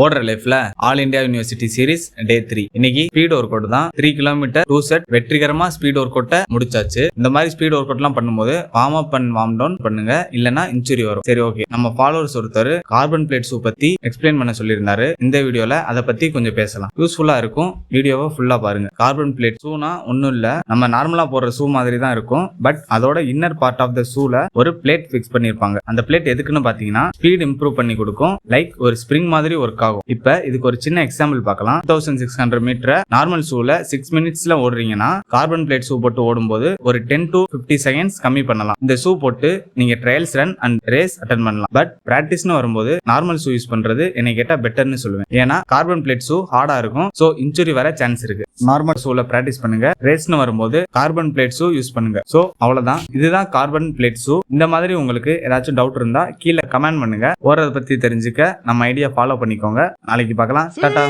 ஓடுற லைஃப்ல all India university series day 3. இன்னைக்கு ஸ்பீட் ஒர்க் அவுட் தான். 3 கிலோமீட்டர் 2 செட் வெற்றிகரமா ஸ்பீட் ஒர்க் அவுட்டை முடிச்சாச்சு. இந்த மாதிரி ஸ்பீட் ஒர்க் அவுட் எல்லாம் பண்ணும்போது warm up and warm down பண்ணுங்க, இல்லனா இன்ஜுரி வரும். சரி, ஓகே. நம்ம ஃபாலோவர்ஸ் ஒருத்தர் கார்பன் பிளேட் ஷூ பத்தி எக்ஸ்பிளைன் பண்ண சொல்லியிருந்தாரு. இந்த வீடியோல அதை பத்தி கொஞ்சம் பேசலாம். யூஸ்ஃபுல்லா இருக்கும். வீடியோவை ஃபுல்லா பாருங்க. கார்பன் பிளேட் ஷூனா ஒன்னும் இல்ல, நம்ம நார்மலா போடுற ஷூ மாதிரி தான் இருக்கும். பட் அதோட இன்னர் பார்ட் ஆஃப் த ஷூல ஒரு பிளேட் பிக்ஸ் பண்ணிருப்பாங்க. அந்த பிளேட் எதுக்குன்னு பாத்தீங்கன்னா ஸ்பீட் இம்ப்ரூவ் பண்ணி கொடுக்கும். லைக் ஒரு ஸ்ப்ரிங் மாதிரி ஒர்க் ஆகும். இப்ப இதுக்கு ஒரு சின்ன எக்ஸாம்பிள் பார்க்கலாம். 2600 மீட்டர் நார்மல் ஷூல 6 மினிட்ஸ்ல ஓடுறீங்கன்னா கார்பன் பிளேட் ஷூ போட்டு ஓடும்போது ஒரு 10 to 50 செகண்ட்ஸ் கம்மி பண்ணலாம். இந்த ஷூ போட்டு நீங்க trials run and race attend பண்ணலாம். பட் பிராக்டிஸ்னு வரும்போது நார்மல் ஷூ யூஸ் பண்றது என்னை கேட்டா பெட்டர்னு சொல்லுவேன். ஏன்னா கார்பன் பிளேட் ஷூ ஹார்டா இருக்கும். சோ இன்ஜுரி வர சான்ஸ் இருக்கு. நார்மல் ஷூல பிராக்டிஸ் பண்ணுங்க. ரேஸ்னு வரும்போது கார்பன் பிளேட் ஷூ யூஸ் பண்ணுங்க. சோ அவ்வளவுதான். இதுதான் கார்பன் பிளேட் ஷூ. இந்த மாதிரி உங்களுக்கு ஏதாச்சும் டவுட் இருந்தா கீழே கமெண்ட் பண்ணுங்க. ஓடுறத பத்தி தெரிஞ்சுக்க நம்ம ஐடியா ஃபாலோ பண்ணிக்கோங்க. நாளைக்கு பார்க்கலாம். டாடா.